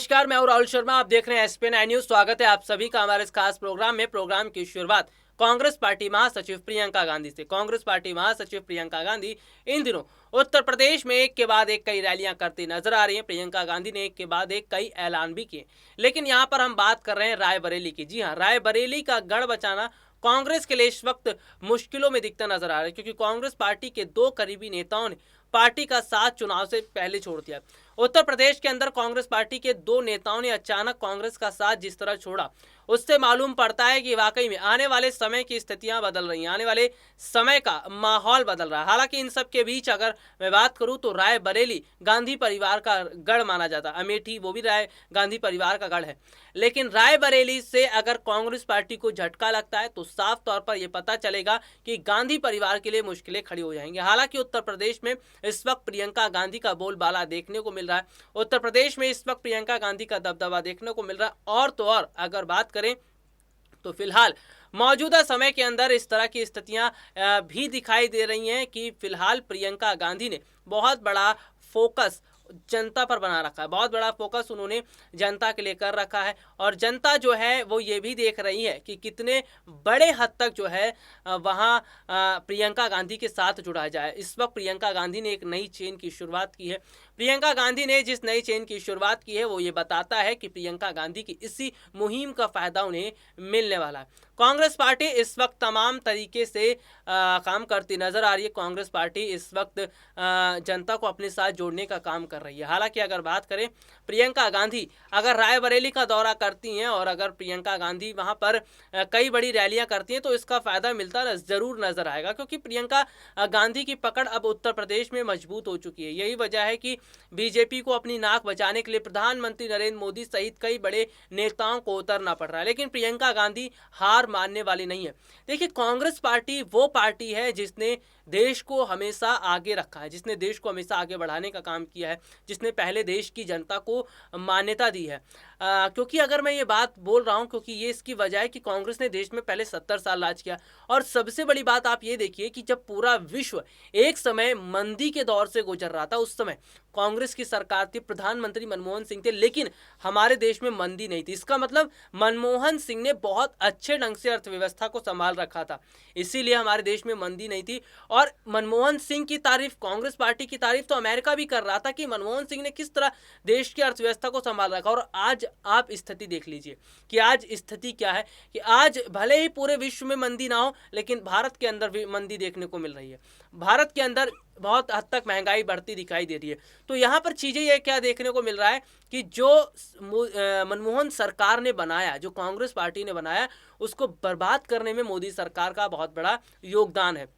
नमस्कार, मैं हूं राहुल शर्मा। आप देख रहे हैं एसपी9 न्यूज। स्वागत है आप सभी का हमारे इस खास प्रोग्राम में। प्रोग्राम की शुरुआत कांग्रेस पार्टी महासचिव प्रियंका गांधी से। कांग्रेस पार्टी महासचिव प्रियंका गांधी इन दिनों उत्तर प्रदेश में एक के बाद एक कई रैलियां करती नजर आ रही हैं। प्रियंका गांधी ने एक के बाद एक कई ऐलान भी किए, लेकिन यहां पर हम बात कर रहे हैं रायबरेली की। जी हां, रायबरेली का गढ़ बचाना कांग्रेस के लिए इस वक्त मुश्किलों में दिखता नजर आ रहा है, क्योंकि कांग्रेस पार्टी के दो करीबी नेताओं ने पार्टी का साथ चुनाव से पहले छोड़ दिया। उत्तर प्रदेश के अंदर कांग्रेस पार्टी के दो नेताओं ने अचानक कांग्रेस का साथ जिस तरह छोड़ा, उससे मालूम पड़ता है कि वाकई में आने वाले समय की स्थितियां बदल रही हैं, आने वाले समय का माहौल बदल रहा है। हालांकि इन सब के बीच अगर मैं बात करूं तो रायबरेली गांधी परिवार का गढ़ माना जाता है। अमेठी वो भी राय गांधी परिवार का गढ़ है, लेकिन रायबरेली से अगर कांग्रेस पार्टी को झटका लगता है तो साफ तौर पर यह पता चलेगा कि गांधी परिवार के लिए मुश्किलें खड़ी हो जाएंगी। हालांकि उत्तर प्रदेश में इस वक्त प्रियंका गांधी का बोलबाला देखने को मिल रहा है। उत्तर प्रदेश में इस वक्त प्रियंका गांधी का दबदबा देखने को मिल रहा है। और तो और अगर बात करें तो फिलहाल मौजूदा समय के अंदर इस तरह की स्थितियां भी दिखाई दे रही हैं कि फिलहाल प्रियंका गांधी ने बहुत बड़ा फोकस जनता पर बना रखा है। बहुत बड़ा फोकस उन्होंने जनता के लिए कर रखा है, और जनता जो है वो ये भी देख रही है कि कितने बड़े हद तक जो है वहाँ प्रियंका गांधी के साथ जुड़ा जाए। इस वक्त प्रियंका गांधी ने एक नई चेन की शुरुआत की है। प्रियंका गांधी ने जिस नई चेन की शुरुआत की है वो ये बताता है कि प्रियंका गांधी की इसी मुहिम का फायदा उन्हें मिलने वाला है। कांग्रेस पार्टी इस वक्त तमाम तरीके से काम करती नजर आ रही है। कांग्रेस पार्टी इस वक्त जनता को अपने साथ जोड़ने का काम कर रही है। हालांकि अगर बात करें प्रियंका गांधी अगर रायबरेली का दौरा करती हैं और अगर प्रियंका गांधी वहां पर कई बड़ी रैलियां करती हैं तो इसका फायदा मिलता जरूर नजर आएगा, क्योंकि प्रियंका गांधी की पकड़ अब उत्तर प्रदेश में मजबूत हो चुकी है। यही वजह है कि बीजेपी को अपनी नाक बचाने के लिए प्रधानमंत्री नरेंद्र मोदी सहित कई बड़े नेताओं को उतरना पड़ रहा है, लेकिन प्रियंका गांधी हार मानने वाली नहीं है। देखिए, कांग्रेस पार्टी वो पार्टी है जिसने देश को हमेशा आगे रखा है, जिसने देश को हमेशा आगे बढ़ाने का काम किया है, जिसने पहले देश की जनता को मान्यता दी है। क्योंकि अगर मैं ये बात बोल रहा हूँ क्योंकि ये इसकी वजह है कि कांग्रेस ने देश में पहले 70 साल राज किया। और सबसे बड़ी बात आप ये देखिए कि जब पूरा विश्व एक समय मंदी के दौर से गुजर रहा था, उस समय कांग्रेस की सरकार थी, प्रधानमंत्री मनमोहन सिंह थे, लेकिन हमारे देश में मंदी नहीं थी। इसका मतलब मनमोहन सिंह ने बहुत अच्छे ढंग से अर्थव्यवस्था को संभाल रखा था, इसीलिए हमारे देश में मंदी नहीं थी। और मनमोहन सिंह की तारीफ, कांग्रेस पार्टी की तारीफ तो अमेरिका भी कर रहा था कि मनमोहन सिंह ने किस तरह देश की अर्थव्यवस्था को संभाल रखा। और आज आप स्थिति देख लीजिए कि आज स्थिति क्या है कि आज भले ही पूरे विश्व में मंदी ना हो, लेकिन भारत के अंदर भी मंदी देखने को मिल रही है। भारत के अंदर बहुत हद तक महंगाई बढ़ती दिखाई दे रही है। तो यहाँ पर चीजें ये क्या देखने को मिल रहा है कि जो मनमोहन सरकार ने बनाया, जो कांग्रेस पार्टी ने बनाया, उसको बर्बाद करने में मोदी सरकार का बहुत बड़ा योगदान है।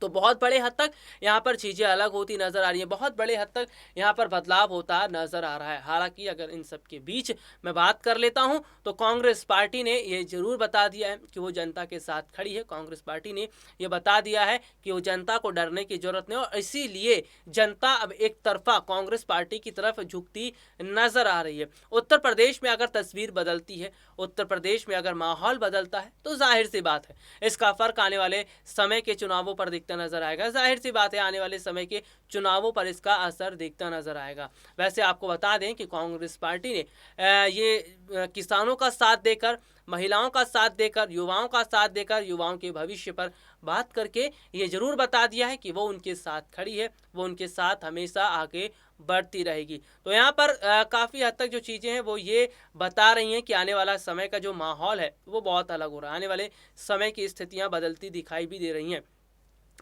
तो बहुत बड़े हद तक यहाँ पर चीज़ें अलग होती नज़र आ रही हैं, बहुत बड़े हद तक यहाँ पर बदलाव होता नज़र आ रहा है। हालांकि अगर इन सब के बीच मैं बात कर लेता हूँ तो कांग्रेस पार्टी ने ये ज़रूर बता दिया है कि वो जनता के साथ खड़ी है। कांग्रेस पार्टी ने ये बता दिया है कि वो जनता को डरने की ज़रूरत नहीं, और इसीलिए जनता अब एक तरफा कांग्रेस पार्टी की तरफ झुकती नज़र आ रही है। उत्तर प्रदेश में अगर तस्वीर बदलती है, उत्तर प्रदेश में अगर माहौल बदलता है, तो जाहिर सी बात है इसका फ़र्क आने वाले समय के चुनावों पर दिखता नजर आएगा। जाहिर सी बात है आने वाले समय के चुनावों पर इसका असर दिखता नजर आएगा। वैसे आपको बता दें कि कांग्रेस पार्टी ने किसानों का साथ देकर, महिलाओं का साथ देकर, युवाओं का साथ देकर, युवाओं के भविष्य पर बात करके ये जरूर बता दिया है कि वो उनके साथ खड़ी है, वो उनके साथ हमेशा आगे बढ़ती रहेगी। तो यहाँ पर काफ़ी हद तक जो चीज़ें हैं वो ये बता रही हैं कि आने वाला समय का जो माहौल है वो बहुत अलग हो रहा है। आने वाले समय की स्थितियाँ बदलती दिखाई भी दे रही हैं।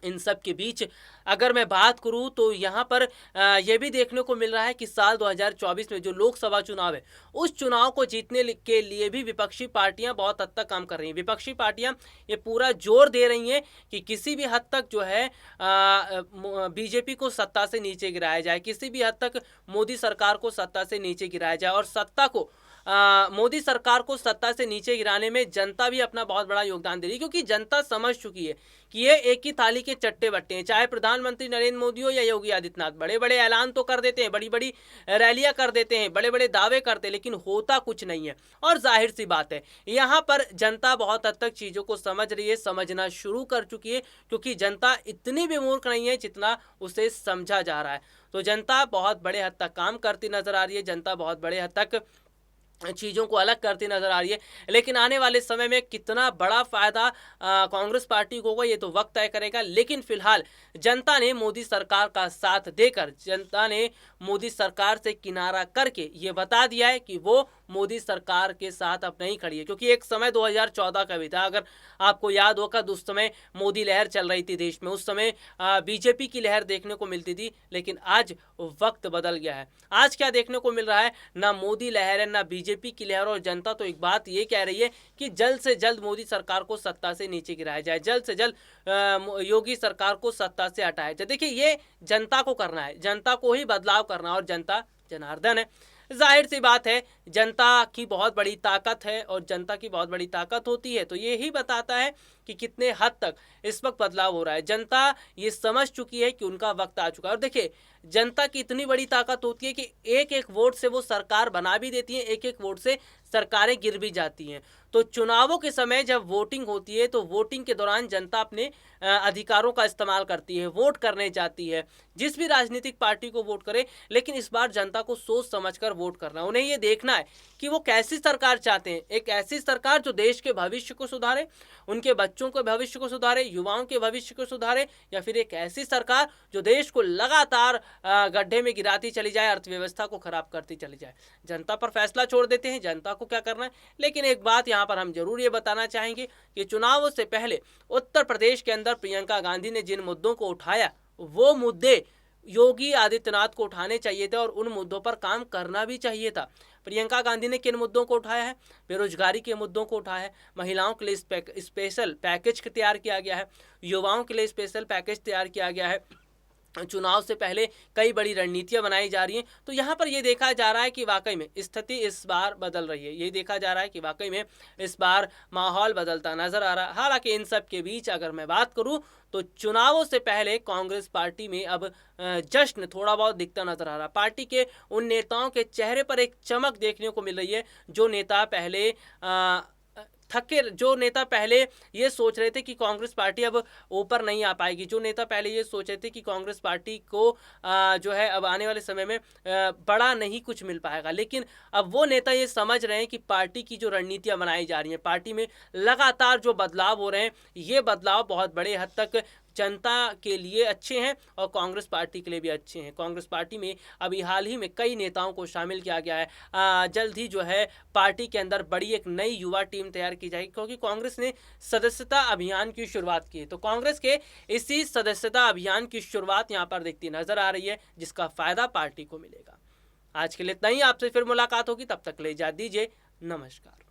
इन सब के बीच अगर मैं बात करूं तो यहाँ पर यह भी देखने को मिल रहा है कि साल 2024 में जो लोकसभा चुनाव है, उस चुनाव को जीतने के लिए भी विपक्षी पार्टियां बहुत हद तक काम कर रही हैं। विपक्षी पार्टियां ये पूरा जोर दे रही हैं कि किसी भी हद तक जो है बीजेपी को सत्ता से नीचे गिराया जाए, किसी भी हद तक मोदी सरकार को सत्ता से नीचे गिराया जाए, और सत्ता को मोदी सरकार को सत्ता से नीचे गिराने में जनता भी अपना बहुत बड़ा योगदान दे रही है, क्योंकि जनता समझ चुकी है कि ये एक ही थाली के चट्टे बट्टे हैं। चाहे प्रधानमंत्री नरेंद्र मोदी हो या योगी आदित्यनाथ, बड़े बड़े ऐलान तो कर देते हैं, बड़ी बड़ी रैलियां कर देते हैं, बड़े बड़े दावे करते हैं, लेकिन होता कुछ नहीं है। और जाहिर सी बात है, यहाँ पर जनता बहुत हद तक चीज़ों को समझ रही है, समझना शुरू कर चुकी है, क्योंकि जनता इतनी भी मूर्ख नहीं है जितना उसे समझा जा रहा है। तो जनता बहुत बड़े हद तक काम करती नजर आ रही है, जनता बहुत बड़े हद तक चीज़ों को अलग करती नजर आ रही है। लेकिन आने वाले समय में कितना बड़ा फायदा कांग्रेस पार्टी को होगा ये तो वक्त तय करेगा। लेकिन फिलहाल जनता ने मोदी सरकार का साथ देकर, जनता ने मोदी सरकार से किनारा करके ये बता दिया है कि वो मोदी सरकार के साथ अब नहीं खड़ी है। क्योंकि एक समय 2014 का भी था, अगर आपको याद होगा, तो उस समय मोदी लहर चल रही थी देश में, उस समय बीजेपी की लहर देखने को मिलती थी। लेकिन आज वक्त बदल गया है। आज क्या देखने को मिल रहा है? ना मोदी लहर है, ना बीजेपी की लहर, और जनता तो एक बात ये कह रही है कि जल्द से जल्द मोदी सरकार को सत्ता से नीचे गिराया जाए, जल्द से जल्द योगी सरकार को सत्ता से हटाया जाए। देखिए, ये जनता को करना है, जनता को ही बदलाव करना है, और जनता जनार्दन है। जाहिर सी बात है, जनता की बहुत बड़ी ताकत है, और जनता की बहुत बड़ी ताकत होती है तो ये ही बताता है कि कितने हद तक इस वक्त बदलाव हो रहा है। जनता ये समझ चुकी है कि उनका वक्त आ चुका है। और देखिए, जनता की इतनी बड़ी ताकत होती है कि एक एक वोट से वो सरकार बना भी देती है, एक एक वोट से सरकारें गिर भी जाती हैं। तो चुनावों के समय जब वोटिंग होती है, तो वोटिंग के दौरान जनता अपने अधिकारों का इस्तेमाल करती है, वोट करने जाती है, जिस भी राजनीतिक पार्टी को वोट करे। लेकिन इस बार जनता को सोच समझकर वोट करना है। उन्हें ये देखना है कि वो कैसी सरकार चाहते हैं। एक ऐसी सरकार जो देश के भविष्य को सुधारे, उनके बच्चों के भविष्य को सुधारे, युवाओं के भविष्य को सुधारे, या फिर एक ऐसी सरकार जो देश को लगातार गड्ढे में गिराती चली जाए, अर्थव्यवस्था को खराब करती चली जाए। जनता पर फैसला छोड़ देते हैं, जनता को क्या करना है। लेकिन एक बात यहाँ पर हम जरूर ये बताना चाहेंगे कि चुनावों से पहले उत्तर प्रदेश के अंदर प्रियंका गांधी ने जिन मुद्दों को उठाया, वो मुद्दे योगी आदित्यनाथ को उठाने चाहिए थे, और उन मुद्दों पर काम करना भी चाहिए था। प्रियंका गांधी ने किन मुद्दों को उठाया है? बेरोजगारी के मुद्दों को उठाया है, महिलाओं के लिए स्पेशल पैकेज तैयार किया गया है, युवाओं के लिए स्पेशल पैकेज तैयार किया गया है, चुनाव से पहले कई बड़ी रणनीतियां बनाई जा रही हैं। तो यहाँ पर ये देखा जा रहा है कि वाकई में स्थिति इस बार बदल रही है। ये देखा जा रहा है कि वाकई में इस बार माहौल बदलता नजर आ रहा है। हालांकि इन सब के बीच अगर मैं बात करूं, तो चुनावों से पहले कांग्रेस पार्टी में अब जश्न थोड़ा बहुत दिखता नजर आ रहा है। पार्टी के उन नेताओं के चेहरे पर एक चमक देखने को मिल रही है, जो नेता पहले जो नेता पहले ये सोच रहे थे कि कांग्रेस पार्टी अब ऊपर नहीं आ पाएगी, जो नेता पहले ये सोच रहे थे कि कांग्रेस पार्टी को जो है अब आने वाले समय में बड़ा नहीं कुछ मिल पाएगा, लेकिन अब वो नेता ये समझ रहे हैं कि पार्टी की जो रणनीतियां बनाई जा रही हैं, पार्टी में लगातार जो बदलाव हो रहे हैं, ये बदलाव बहुत बड़े हद तक जनता के लिए अच्छे हैं और कांग्रेस पार्टी के लिए भी अच्छे हैं। कांग्रेस पार्टी में अभी हाल ही में कई नेताओं को शामिल किया गया है। जल्द ही जो है पार्टी के अंदर बड़ी एक नई युवा टीम तैयार की जाएगी, क्योंकि कांग्रेस ने सदस्यता अभियान की शुरुआत की है। तो कांग्रेस के इसी सदस्यता अभियान की शुरुआत यहाँ पर दिखती नजर आ रही है, जिसका फायदा पार्टी को मिलेगा। आज के लिए इतना ही, आपसे फिर मुलाकात होगी, तब तक ले इजाज़त दीजिए, नमस्कार।